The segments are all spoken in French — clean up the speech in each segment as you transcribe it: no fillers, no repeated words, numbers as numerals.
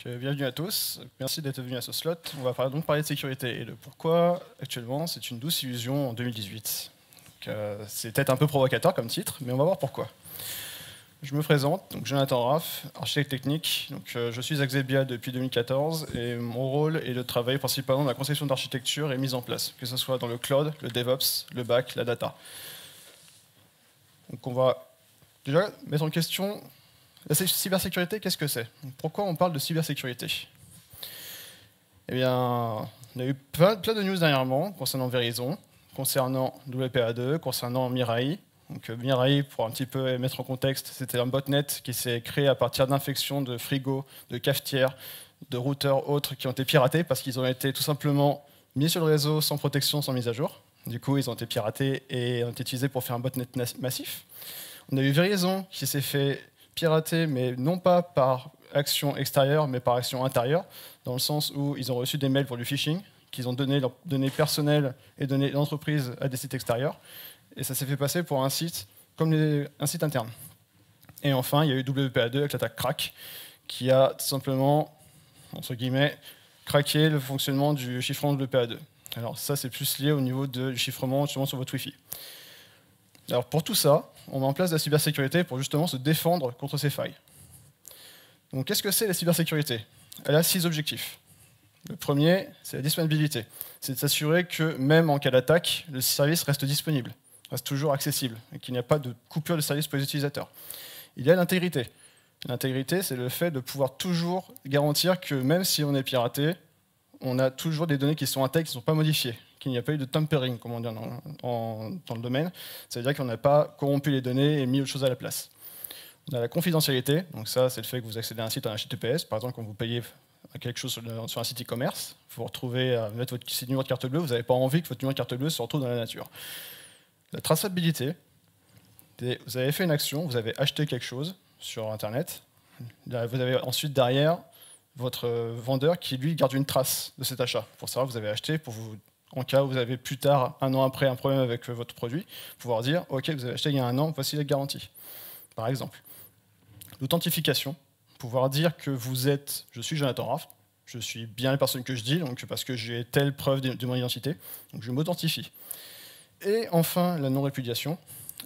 Bienvenue à tous, merci d'être venus à ce slot. On va donc parler de sécurité et de pourquoi actuellement c'est une douce illusion en 2018. C'est peut-être un peu provocateur comme titre, mais on va voir pourquoi. Je me présente, donc Jonathan Raff, architecte technique. Je suis à Xebia depuis 2014 et mon rôle est de travailler principalement dans la conception d'architecture et mise en place, que ce soit dans le cloud, le DevOps, le back, la data. Donc on va déjà mettre en question la cybersécurité, qu'est-ce que c'est? Pourquoi on parle de cybersécurité? Eh bien, on a eu plein de news dernièrement concernant Verizon, concernant WPA2, concernant Mirai. Donc Mirai, pour un petit peu mettre en contexte, c'était un botnet qui s'est créé à partir d'infections de frigos, de cafetières, de routeurs autres qui ont été piratés parce qu'ils ont été tout simplement mis sur le réseau sans protection, sans mise à jour. Du coup, ils ont été piratés et ont été utilisés pour faire un botnet massif. On a eu Verizon qui s'est fait pirater, mais non pas par action extérieure, mais par action intérieure, dans le sens où ils ont reçu des mails pour du phishing, qu'ils ont donné leurs données personnelles et données d'entreprise à des sites extérieurs, et ça s'est fait passer pour un site comme un site interne. Et enfin, il y a eu WPA2 avec l'attaque crack, qui a tout simplement, entre guillemets, craqué le fonctionnement du chiffrement de WPA2. Alors ça, c'est plus lié au niveau du chiffrement justement sur votre Wi-Fi. Alors pour tout ça, on met en place de la cybersécurité pour justement se défendre contre ces failles. Donc qu'est-ce que c'est la cybersécurité? Elle a 6 objectifs. Le premier, c'est la disponibilité. C'est de s'assurer que même en cas d'attaque, le service reste disponible, reste toujours accessible, et qu'il n'y a pas de coupure de service pour les utilisateurs. Il y a l'intégrité. L'intégrité, c'est le fait de pouvoir toujours garantir que même si on est piraté, on a toujours des données qui sont intègres, qui ne sont pas modifiées, qu'il n'y a pas eu de tampering, comme on dit dans le domaine. C'est-à-dire qu'on n'a pas corrompu les données et mis autre chose à la place. On a la confidentialité, donc ça, c'est le fait que vous accédez à un site en HTTPS. Par exemple, quand vous payez quelque chose sur un site e-commerce, vous retrouvez à mettre votre numéro de carte bleue, vous n'avez pas envie que votre numéro de carte bleue se retrouve dans la nature. La traçabilité, vous avez fait une action, vous avez acheté quelque chose sur Internet, vous avez ensuite derrière votre vendeur qui, lui, garde une trace de cet achat, pour savoir que vous avez acheté, pour vous, en cas où vous avez plus tard, un an après, un problème avec votre produit, pouvoir dire « Ok, vous avez acheté il y a un an, voici la garantie », par exemple. L'authentification, pouvoir dire que vous êtes « Je suis Jonathan Raff, je suis bien la personne que je dis, donc parce que j'ai telle preuve de mon identité, donc je m'authentifie ». Et enfin, la non-répudiation.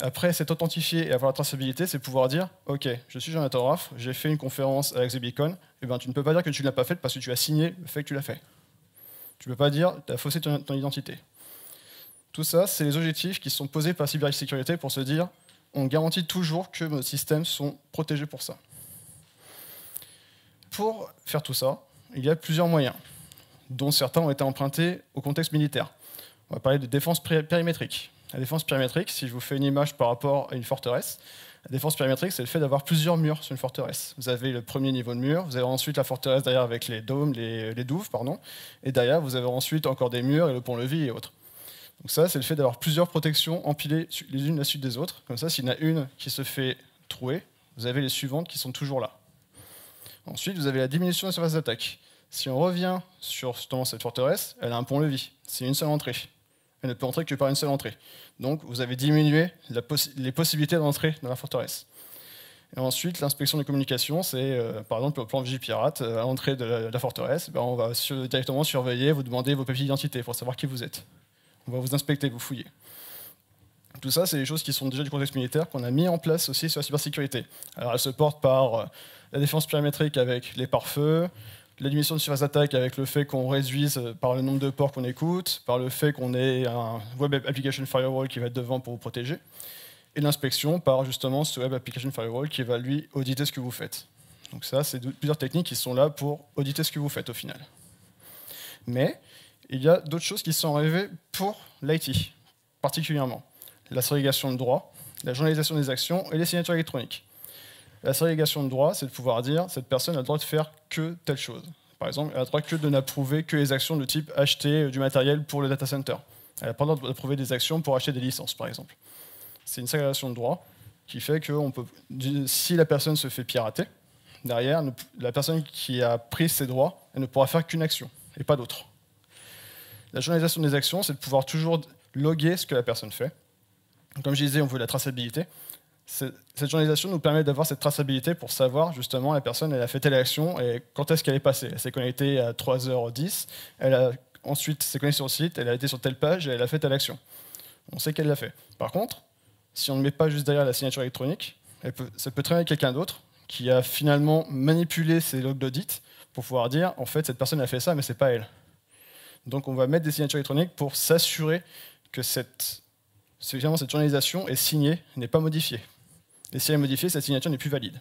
Après s'être authentifié et avoir la traçabilité, c'est pouvoir dire « Ok, je suis Jonathan Raff, j'ai fait une conférence avec Xebicon, et ben, tu ne peux pas dire que tu ne l'as pas faite parce que tu as signé le fait que tu l'as fait. Tu ne peux pas dire que tu as faussé ton identité. » Tout ça, c'est les objectifs qui sont posés par la cybersécurité pour se dire « On garantit toujours que nos systèmes sont protégés pour ça. » Pour faire tout ça, il y a plusieurs moyens, dont certains ont été empruntés au contexte militaire. On va parler de défense périmétrique. La défense périmétrique, si je vous fais une image par rapport à une forteresse, la défense périmétrique, c'est le fait d'avoir plusieurs murs sur une forteresse. Vous avez le premier niveau de mur, vous avez ensuite la forteresse derrière avec les dômes, les douves, pardon, et derrière, vous avez ensuite encore des murs et le pont-levis et autres. Donc ça, c'est le fait d'avoir plusieurs protections empilées les unes à la suite des autres. Comme ça, s'il y en a une qui se fait trouer, vous avez les suivantes qui sont toujours là. Ensuite, vous avez la diminution de la surface d'attaque. Si on revient sur justement cette forteresse, elle a un pont-levis. C'est une seule entrée. Elle ne peut entrer que par une seule entrée. Donc, vous avez diminué les possibilités d'entrer dans la forteresse. Et ensuite, l'inspection des communications, c'est, par exemple, au plan Vigipirate, à l'entrée de la forteresse, ben, on va directement surveiller, vous demander vos papiers d'identité pour savoir qui vous êtes. On va vous inspecter, vous fouiller. Tout ça, c'est des choses qui sont déjà du contexte militaire, qu'on a mis en place aussi sur la cybersécurité. Alors, elle se porte par la défense périmétrique avec les pare-feux, la diminution de surface d'attaque avec le fait qu'on réduise par le nombre de ports qu'on écoute, par le fait qu'on ait un Web Application Firewall qui va être devant pour vous protéger, et l'inspection par justement ce Web Application Firewall qui va lui auditer ce que vous faites. Donc ça, c'est plusieurs techniques qui sont là pour auditer ce que vous faites au final. Mais il y a d'autres choses qui sont arrivées pour l'IT, particulièrement. La ségrégation de droits, la journalisation des actions et les signatures électroniques. La ségrégation de droits, c'est de pouvoir dire cette personne a le droit de faire que telle chose. Par exemple, elle a le droit que de n'approuver que les actions de type acheter du matériel pour le data center. Elle n'a pas le droit d'approuver des actions pour acheter des licences, par exemple. C'est une ségrégation de droits qui fait que si la personne se fait pirater, derrière, la personne qui a pris ses droits, elle ne pourra faire qu'une action et pas d'autre. La journalisation des actions, c'est de pouvoir toujours loguer ce que la personne fait. Comme je disais, on veut la traçabilité. Cette journalisation nous permet d'avoir cette traçabilité pour savoir justement la personne elle a fait telle action et quand est-ce qu'elle est passée. Elle s'est connectée à 3h10, ensuite s'est connectée sur le site, elle a été sur telle page et elle a fait telle action. On sait qu'elle l'a fait. Par contre, si on ne met pas juste derrière la signature électronique, ça peut très bien être quelqu'un d'autre qui a finalement manipulé ces logs d'audit pour pouvoir dire en fait cette personne a fait ça mais c'est pas elle. Donc on va mettre des signatures électroniques pour s'assurer que cette journalisation est signée, n'est pas modifiée. Et si elle est modifiée, cette signature n'est plus valide.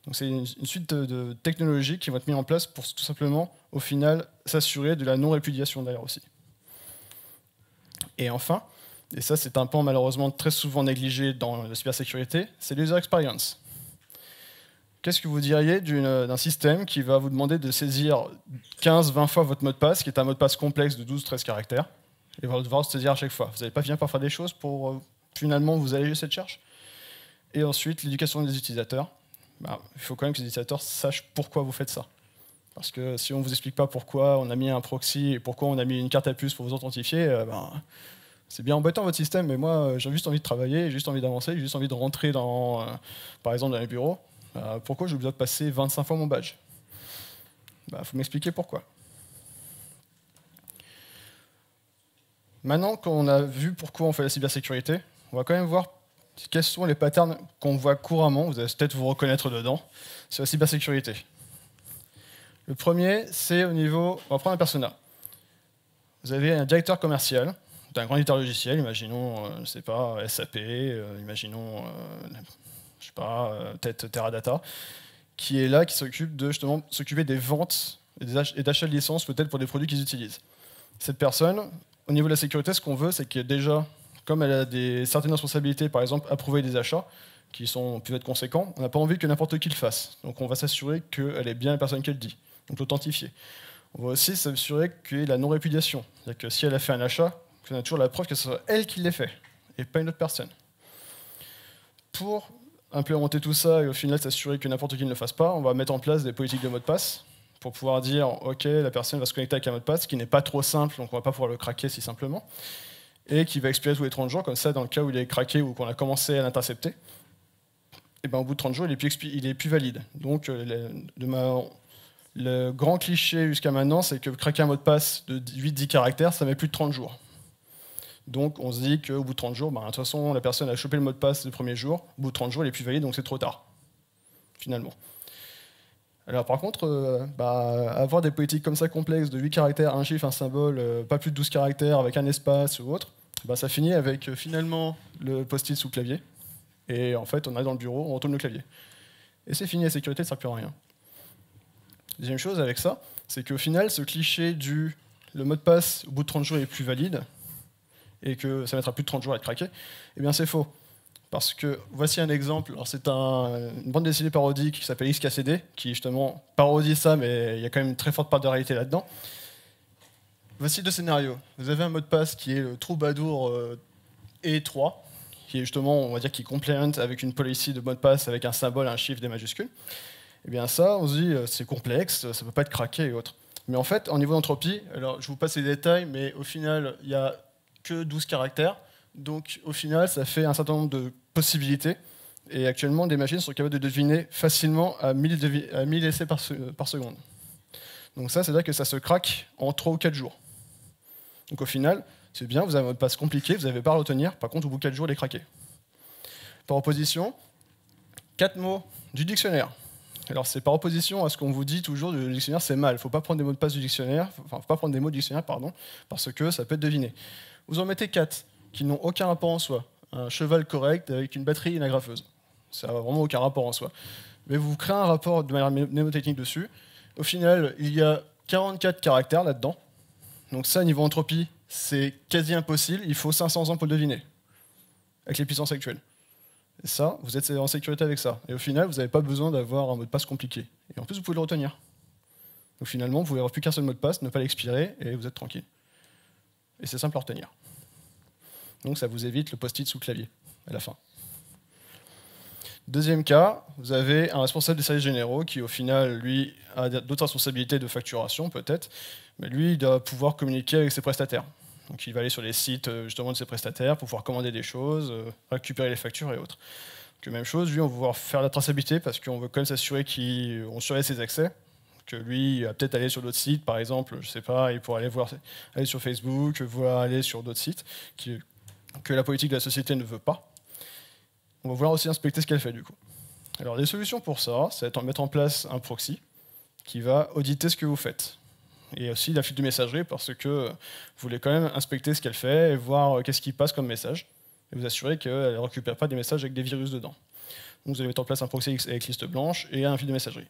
Donc c'est une suite de technologies qui vont être mises en place pour tout simplement, au final, s'assurer de la non-répudiation derrière aussi. Et enfin, et ça c'est un pan malheureusement très souvent négligé dans la cybersécurité, c'est l'user experience. Qu'est-ce que vous diriez d'un système qui va vous demander de saisir 15-20 fois votre mot de passe, qui est un mot de passe complexe de 12-13 caractères, et va devoir se saisir à chaque fois. Vous n'allez pas bien par faire des choses pour finalement vous alléger cette charge. Et ensuite, l'éducation des utilisateurs. Il faut quand même que les utilisateurs sachent pourquoi vous faites ça. Parce que si on ne vous explique pas pourquoi on a mis un proxy et pourquoi on a mis une carte à puce pour vous authentifier, c'est bien embêtant votre système, mais moi j'ai juste envie de travailler, j'ai juste envie d'avancer, j'ai juste envie de rentrer par exemple dans les bureaux. Pourquoi j'ai besoin de passer 25 fois mon badge? Faut m'expliquer pourquoi. Maintenant qu'on a vu pourquoi on fait la cybersécurité, on va quand même voir quels sont les patterns qu'on voit couramment, vous allez peut-être vous reconnaître dedans, sur la cybersécurité. Le premier, c'est au niveau, on va prendre un persona. Vous avez un directeur commercial d'un grand éditeur logiciel, imaginons, je ne sais pas, SAP, imaginons, je sais pas, peut-être Teradata, qui est là, qui s'occupe de justement s'occuper des ventes et d'achats de licences peut-être pour des produits qu'ils utilisent. Cette personne, au niveau de la sécurité, ce qu'on veut, c'est que déjà, comme elle a certaines responsabilités, par exemple, approuver des achats, qui peuvent être conséquents, on n'a pas envie que n'importe qui le fasse. Donc on va s'assurer qu'elle est bien la personne qu'elle dit, donc l'authentifier. On va aussi s'assurer qu'il y ait la non-répudiation. C'est-à-dire que si elle a fait un achat, qu'on a toujours la preuve que ce soit elle qui l'ait fait, et pas une autre personne. Pour implémenter tout ça et au final s'assurer que n'importe qui ne le fasse pas, on va mettre en place des politiques de mot de passe pour pouvoir dire « Ok, la personne va se connecter avec un mot de passe qui n'est pas trop simple, donc on ne va pas pouvoir le craquer si simplement. » et qui va expirer tous les 30 jours, comme ça, dans le cas où il est craqué ou qu'on a commencé à l'intercepter, et au bout de 30 jours, il est plus valide. Donc, le grand cliché jusqu'à maintenant, c'est que craquer un mot de passe de 8-10 caractères, ça met plus de 30 jours. Donc, on se dit qu'au bout de 30 jours, de toute façon, la personne a chopé le mot de passe le premier jour, au bout de 30 jours, il est plus valide, donc c'est trop tard, finalement. Alors par contre, avoir des politiques comme ça complexes, de 8 caractères, un chiffre, un symbole, pas plus de 12 caractères avec un espace ou autre, ça finit avec finalement le post-it sous clavier. Et en fait, on arrive dans le bureau, on retourne le clavier. Et c'est fini, la sécurité ne sert plus à rien. Deuxième chose avec ça, c'est qu'au final, ce cliché le mot de passe au bout de 30 jours est plus valide, et que ça mettra plus de 30 jours à être craqué, eh bien c'est faux. Parce que, voici un exemple, c'est une bande dessinée parodique qui s'appelle XKCD, qui justement parodie ça, mais il y a quand même une très forte part de réalité là-dedans. Voici deux scénarios. Vous avez un mot de passe qui est le troubadour E3, qui est justement, on va dire, qui complémente avec une policy de mot de passe avec un symbole, un chiffre, des majuscules. Et bien ça, on se dit, c'est complexe, ça ne peut pas être craqué et autres. Mais en fait, en niveau d'entropie, alors je vous passe les détails, mais au final, il n'y a que 12 caractères. Donc au final, ça fait un certain nombre de possibilités. Et actuellement, des machines sont capables de deviner facilement à 1000 essais par seconde. Donc ça, c'est-à-dire que ça se craque en 3 ou 4 jours. Donc au final, c'est bien, vous avez un mot de passe compliqué, vous n'avez pas à le retenir. Par contre, au bout de 4 jours, il est craqué. Par opposition, 4 mots du dictionnaire. Alors c'est par opposition à ce qu'on vous dit toujours du dictionnaire, c'est mal. Il ne faut pas prendre des mots de passe du dictionnaire, faut pas prendre des mots du dictionnaire, pardon, parce que ça peut être deviné. Vous en mettez 4 qui n'ont aucun rapport en soi. Un cheval correct avec une batterie et une agrafeuse. Ça n'a vraiment aucun rapport en soi. Mais vous créez un rapport de manière mnémotechnique dessus. Au final, il y a 44 caractères là-dedans. Donc ça, niveau entropie, c'est quasi impossible. Il faut 500 ans pour le deviner, avec les puissances actuelles. Et ça, vous êtes en sécurité avec ça. Et au final, vous n'avez pas besoin d'avoir un mot de passe compliqué. Et en plus, vous pouvez le retenir. Donc finalement, vous pouvez avoir plus qu'un seul mot de passe, ne pas l'expirer, et vous êtes tranquille. Et c'est simple à retenir. Donc ça vous évite le post-it sous clavier, à la fin. Deuxième cas, vous avez un responsable des services généraux qui, au final, lui, a d'autres responsabilités de facturation, peut-être, mais lui, il doit pouvoir communiquer avec ses prestataires. Donc il va aller sur les sites justement de ses prestataires pour pouvoir commander des choses, récupérer les factures et autres. Que même chose, lui, on va pouvoir faire la traçabilité parce qu'on veut quand même s'assurer qu'on surveille ses accès. Que lui, il va peut-être aller sur d'autres sites, par exemple, je sais pas, il pourrait aller sur Facebook, voir aller sur d'autres sites que la politique de la société ne veut pas. On va vouloir aussi inspecter ce qu'elle fait, du coup. Alors, les solutions pour ça, c'est de mettre en place un proxy qui va auditer ce que vous faites. Et aussi la fuite de messagerie, parce que vous voulez quand même inspecter ce qu'elle fait et voir qu'est-ce qui passe comme message, et vous assurer qu'elle ne récupère pas des messages avec des virus dedans. Donc vous allez mettre en place un proxy avec liste blanche et un fil de messagerie.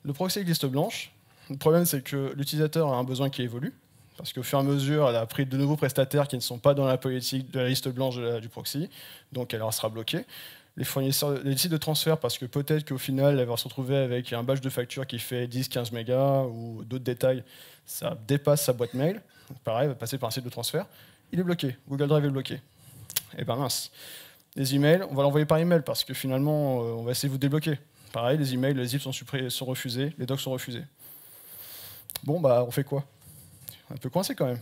Le proxy avec liste blanche, le problème c'est que l'utilisateur a un besoin qui évolue, parce qu'au fur et à mesure, elle a pris de nouveaux prestataires qui ne sont pas dans la politique de la liste blanche du proxy, donc elle sera bloquée. Les sites de transfert, parce que peut-être qu'au final, elle va se retrouver avec un batch de facture qui fait 10-15 mégas ou d'autres détails, ça dépasse sa boîte mail. Pareil, elle va passer par un site de transfert. Il est bloqué, Google Drive est bloqué. Eh ben mince. Les emails, on va l'envoyer par email parce que finalement, on va essayer de vous débloquer. Pareil, les emails, les zips sont refusés, les docs sont refusés. Bon, bah, on fait quoi? Un peu coincé quand même.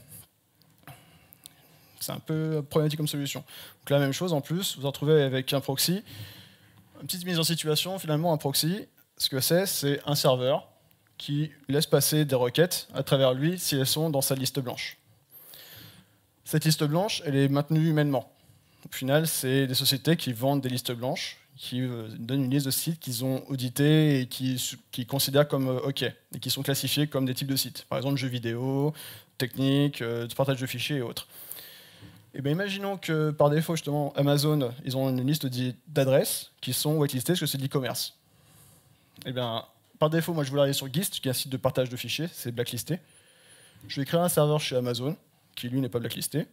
C'est un peu problématique comme solution. Donc la même chose, en plus, vous vous retrouvez avec un proxy. Une petite mise en situation, finalement, un proxy, ce que c'est un serveur qui laisse passer des requêtes à travers lui si elles sont dans sa liste blanche. Cette liste blanche, elle est maintenue humainement. Au final, c'est des sociétés qui vendent des listes blanches, qui donnent une liste de sites qu'ils ont audités et qui considèrent comme OK, et qui sont classifiés comme des types de sites. Par exemple, jeux vidéo, technique, partage de fichiers et autres. Et bien, imaginons que par défaut, justement, Amazon, ils ont une liste d'adresses qui sont whitelistées parce que c'est de l'e-commerce. Et bien, par défaut, moi, je voulais aller sur Gist, qui est un site de partage de fichiers, c'est blacklisté. Je vais créer un serveur chez Amazon, qui lui n'est pas blacklisté.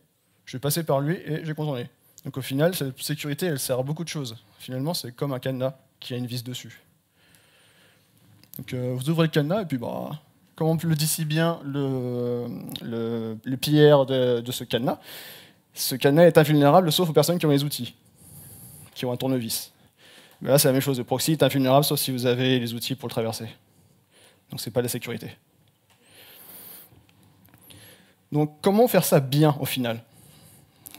Je vais passer par lui et je vais contourner. Donc au final, cette sécurité, elle sert à beaucoup de choses. Finalement, c'est comme un cadenas qui a une vis dessus. Donc vous ouvrez le cadenas et puis, bah, comme on le dit si bien le PR de ce cadenas est invulnérable sauf aux personnes qui ont les outils, qui ont un tournevis. Mais là, c'est la même chose. Le proxy est invulnérable sauf si vous avez les outils pour le traverser. Donc c'est pas de la sécurité. Donc comment faire ça bien au final?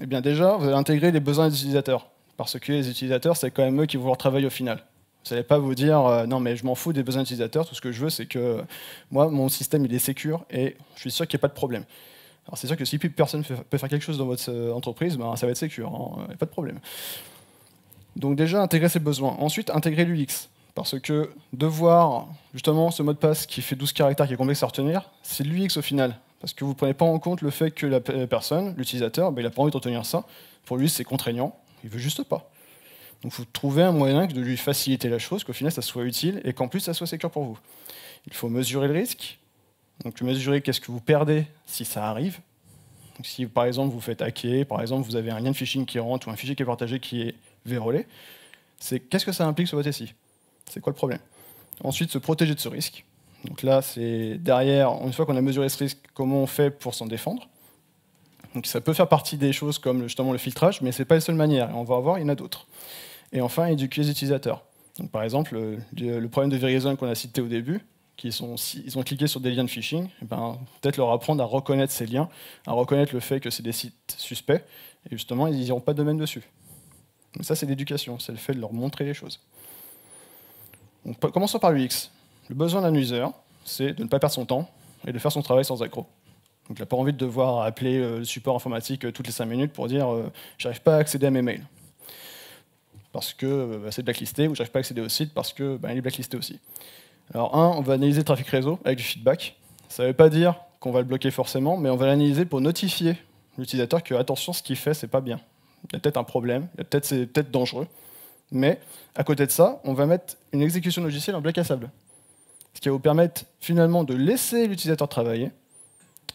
Eh bien déjà, vous allez intégrer les besoins des utilisateurs. Parce que les utilisateurs, c'est quand même eux qui vont leur travailler au final. Vous n'allez pas vous dire non mais je m'en fous des besoins des utilisateurs, tout ce que je veux c'est que moi, mon système il est sécure et je suis sûr qu'il n'y a pas de problème. Alors c'est sûr que si plus personne peut faire quelque chose dans votre entreprise, ben, ça va être sécure, hein, pas de problème. Donc déjà, intégrer ses besoins. Ensuite, intégrer l'UX. Parce que devoir, justement, ce mot de passe qui fait 12 caractères, qui est complexe à retenir, c'est l'UX au final. Parce que vous ne prenez pas en compte le fait que la personne, l'utilisateur, ben, il n'a pas envie de retenir ça. Pour lui, c'est contraignant. Il ne veut juste pas. Donc il faut trouver un moyen de lui faciliter la chose, qu'au final, ça soit utile et qu'en plus, ça soit sécure pour vous. Il faut mesurer le risque. Donc mesurer qu'est-ce que vous perdez si ça arrive. Donc, si par exemple vous faites hacker, par exemple vous avez un lien de phishing qui rentre ou un fichier qui est partagé qui est vérolé, c'est qu'est-ce que ça implique sur votre SI? C'est quoi le problème? Ensuite, se protéger de ce risque. Donc là, c'est derrière, une fois qu'on a mesuré ce risque, comment on fait pour s'en défendre. Donc ça peut faire partie des choses comme justement le filtrage, mais ce n'est pas la seule manière. Et on va voir, il y en a d'autres. Et enfin, éduquer les utilisateurs. Donc, par exemple, le problème de Verizon qu'on a cité au début, ils ont cliqué sur des liens de phishing, ben, peut-être leur apprendre à reconnaître ces liens, à reconnaître le fait que c'est des sites suspects, et justement, ils n'iront pas de même dessus. Donc ça, c'est l'éducation, c'est le fait de leur montrer les choses. Donc, commençons par l'UX. Le besoin d'un user, c'est de ne pas perdre son temps et de faire son travail sans accroc. Donc, il n'a pas envie de devoir appeler le support informatique toutes les 5 minutes pour dire j'arrive pas à accéder à mes mails parce que c'est blacklisté, ou j'arrive pas à accéder au site parce que il est blacklisté aussi. Alors on va analyser le trafic réseau avec du feedback. Ça ne veut pas dire qu'on va le bloquer forcément, mais on va l'analyser pour notifier l'utilisateur que attention, ce qu'il fait, c'est pas bien. Il y a peut-être un problème, c'est peut-être dangereux. Mais à côté de ça, on va mettre une exécution logicielle en bac à sable. Ce qui va vous permettre finalement de laisser l'utilisateur travailler,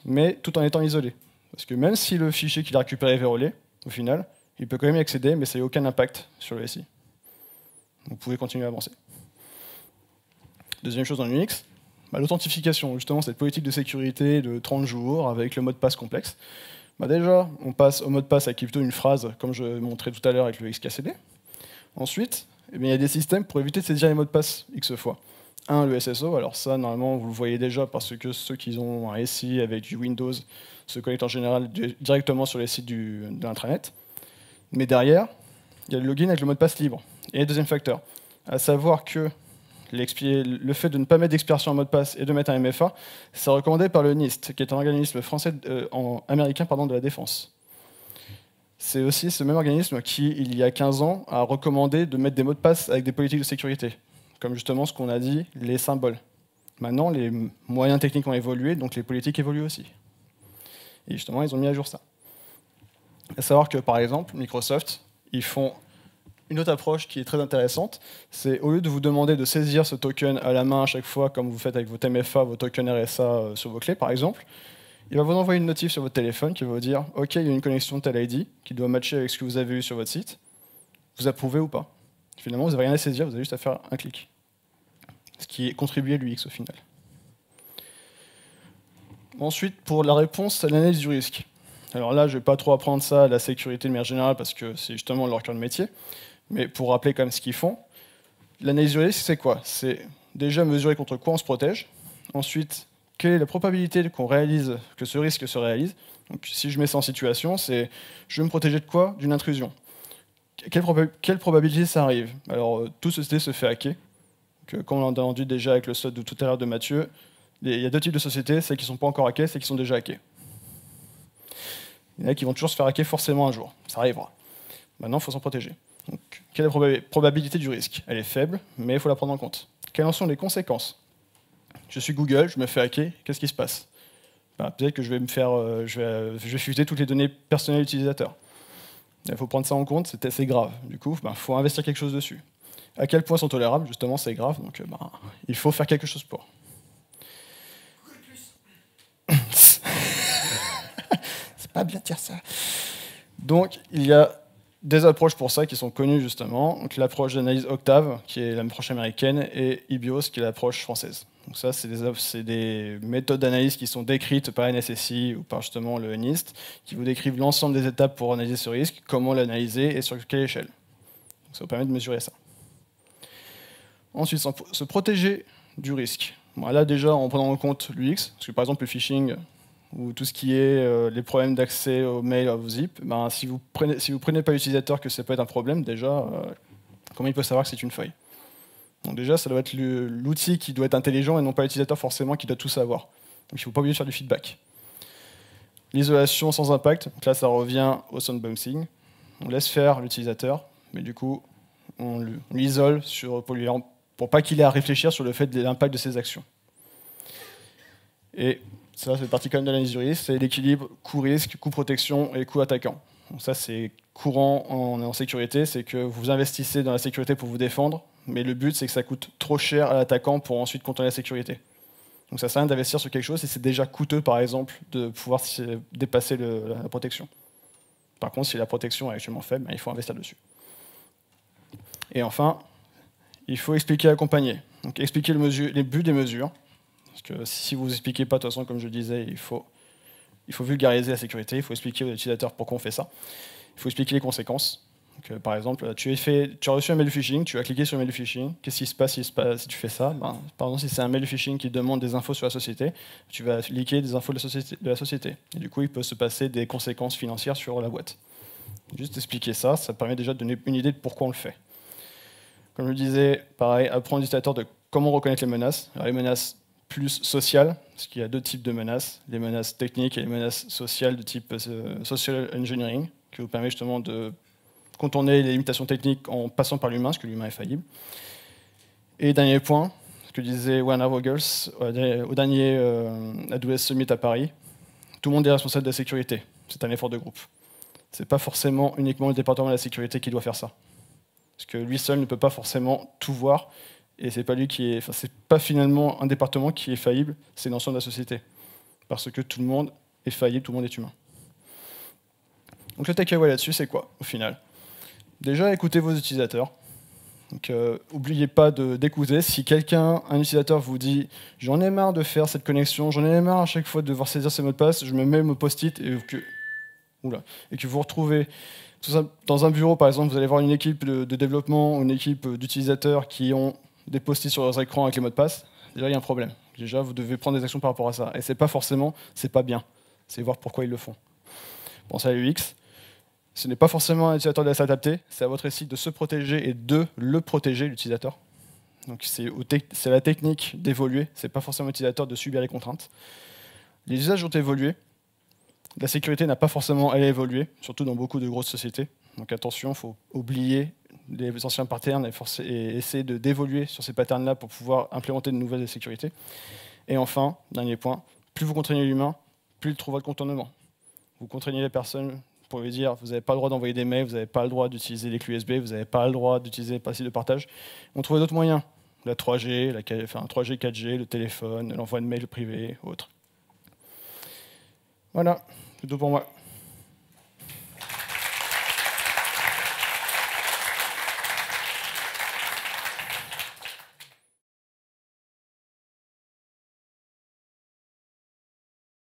mais tout en étant isolé. Parce que même si le fichier qu'il a récupéré est vérolé, au final, il peut quand même y accéder, mais ça n'a aucun impact sur le SI. Vous pouvez continuer à avancer. Deuxième chose dans l'UX, l'authentification, justement cette politique de sécurité de 30 jours avec le mot de passe complexe. Déjà, on passe au mot de passe avec plutôt une phrase, comme je montrais tout à l'heure avec le XKCD. Ensuite, il y a des systèmes pour éviter de saisir les mots de passe X fois. Le SSO, alors ça, normalement, vous le voyez déjà parce que ceux qui ont un SI avec du Windows se connectent en général directement sur les sites de l'intranet. Mais derrière, il y a le login avec le mot de passe libre. Et deuxième facteur, à savoir que le fait de ne pas mettre d'expiration en mot de passe et de mettre un MFA, c'est recommandé par le NIST, qui est un organisme français, américain de la défense. C'est aussi ce même organisme qui, il y a 15 ans, a recommandé de mettre des mots de passe avec des politiques de sécurité, comme justement ce qu'on a dit, les symboles. Maintenant, les moyens techniques ont évolué, donc les politiques évoluent aussi. Et justement, ils ont mis à jour ça. À savoir que, par exemple, Microsoft, ils font une autre approche qui est très intéressante, c'est au lieu de vous demander de saisir ce token à la main à chaque fois, comme vous faites avec votre MFA, vos tokens RSA sur vos clés, par exemple, il va vous envoyer une notif sur votre téléphone qui va vous dire « Ok, il y a une connexion tel ID qui doit matcher avec ce que vous avez eu sur votre site. Vous approuvez ou pas ?» Finalement, vous n'avez rien à saisir, vous avez juste à faire un clic. Ce qui est contribué à l'UX au final. Ensuite, pour la réponse à l'analyse du risque. Alors là, je ne vais pas trop apprendre ça à la sécurité de manière générale parce que c'est justement leur cœur de métier. Mais pour rappeler quand même ce qu'ils font, l'analyse du risque, c'est quoi? C'est déjà mesurer contre quoi on se protège. Ensuite, quelle est la probabilité qu'on réalise, que ce risque se réalise? Donc, si je mets ça en situation, c'est je vais me protéger de quoi? D'une intrusion. Quelle probabilité ça arrive? Alors, toute société se fait hacker. Donc, comme on l'a entendu déjà avec le slide de tout à l'heure de Mathieu, il y a deux types de sociétés, celles qui ne sont pas encore hackées, celles qui sont déjà hackées. Il y en a qui vont toujours se faire hacker forcément un jour. Ça arrivera. Maintenant, il faut s'en protéger. Donc, quelle est la probabilité du risque? Elle est faible, mais il faut la prendre en compte. Quelles en sont les conséquences? Je suis Google, je me fais hacker, qu'est-ce qui se passe? Peut-être que je vais fuiter toutes les données personnelles utilisateurs. Il faut prendre ça en compte, c'est assez grave. Du coup, il faut investir quelque chose dessus. À quel point sont tolérables? Justement, c'est grave, donc il faut faire quelque chose pour. C'est pas bien de dire ça. Donc, il y a des approches pour ça qui sont connues justement. Donc, l'approche d'analyse Octave, qui est l'approche américaine, et IBIOS, qui est l'approche française. Donc ça, c'est des méthodes d'analyse qui sont décrites par NSSI ou par justement le NIST, qui vous décrivent l'ensemble des étapes pour analyser ce risque, comment l'analyser et sur quelle échelle. Donc, ça vous permet de mesurer ça. Ensuite, se protéger du risque. Bon, là, déjà, en prenant en compte l'UX, parce que par exemple, le phishing ou tout ce qui est les problèmes d'accès aux mails, aux zip, si vous prenez pas l'utilisateur que ça peut être un problème, déjà, comment il peut savoir que c'est une faille? Donc déjà, ça doit être l'outil qui doit être intelligent et non pas l'utilisateur forcément qui doit tout savoir. Donc il ne faut pas oublier de faire du feedback. L'isolation sans impact, donc là ça revient au sandboxing. On laisse faire l'utilisateur, mais du coup on l'isole pour pas qu'il ait à réfléchir sur le fait de l'impact de ses actions. Et ça fait partie quand même de l'analyse du risque, c'est l'équilibre coût-risque, coût-protection et coût-attaquant. Donc ça c'est courant en sécurité, c'est que vous investissez dans la sécurité pour vous défendre, mais le but c'est que ça coûte trop cher à l'attaquant pour ensuite contrôler la sécurité. Donc ça sert à rien d'investir sur quelque chose si c'est déjà coûteux par exemple de pouvoir dépasser la protection. Par contre si la protection est actuellement faible, il faut investir dessus. Et enfin, il faut expliquer et accompagner. Donc expliquer les buts des mesures, parce que si vous n'expliquez pas, de toute façon comme je le disais, il faut vulgariser la sécurité, il faut expliquer aux utilisateurs pourquoi on fait ça. Il faut expliquer les conséquences. Donc, par exemple, tu as reçu un mail de phishing, tu as cliqué sur le mail de phishing. Qu'est-ce qui se passe si tu fais ça? Par exemple, si c'est un mail de phishing qui demande des infos sur la société, tu vas liker des infos de la société. Et du coup, il peut se passer des conséquences financières sur la boîte. Juste expliquer ça, ça permet déjà de donner une idée de pourquoi on le fait. Comme je le disais, pareil, apprendre aux utilisateurs de comment reconnaître les menaces. Alors, les menaces plus sociales, parce qu'il y a deux types de menaces, les menaces techniques et les menaces sociales de type social engineering, qui vous permet justement de contourner les limitations techniques en passant par l'humain, parce que l'humain est faillible. Et dernier point, ce que disait Werner Vogels au dernier AWS Summit à Paris, tout le monde est responsable de la sécurité. C'est un effort de groupe. Ce n'est pas forcément uniquement le département de la sécurité qui doit faire ça. Parce que lui seul ne peut pas forcément tout voir, et c'est pas finalement un département qui est faillible, c'est l'ensemble de la société. Parce que tout le monde est faillible, tout le monde est humain. Donc le takeaway là-dessus, c'est quoi, au final? Déjà, écoutez vos utilisateurs. N'oubliez pas d'écouter. Si un utilisateur vous dit « j'en ai marre de faire cette connexion, j'en ai marre à chaque fois de devoir saisir ces mots de passe, je me mets mon post-it et que vous retrouvez tout ça dans un bureau, par exemple, vous allez voir une équipe de développement, une équipe d'utilisateurs qui ont des post-it sur leurs écrans avec les mots de passe, déjà il y a un problème. Déjà, vous devez prendre des actions par rapport à ça. Et c'est pas bien. C'est voir pourquoi ils le font. Pensez à l'UX. Ce n'est pas forcément un utilisateur de s'adapter, c'est à votre SI de se protéger et de le protéger, l'utilisateur. Donc c'est la technique d'évoluer, c'est pas forcément l'utilisateur de subir les contraintes. Les usages ont évolué, la sécurité n'a pas forcément à évoluer, surtout dans beaucoup de grosses sociétés. Donc attention, il faut oublier les anciens patterns et essayer d'évoluer sur ces patterns-là pour pouvoir implémenter de nouvelles sécurités. Et enfin, dernier point, plus vous contraignez l'humain, plus il trouvera de contournement. Vous contraignez les personnes pour lui dire vous n'avez pas le droit d'envoyer des mails, vous n'avez pas le droit d'utiliser les clés USB, vous n'avez pas le droit d'utiliser les principes de partage. On trouve d'autres moyens, la 3G, 3G, 4G, le téléphone, l'envoi de mails privé, autres. Voilà, c'est tout pour moi.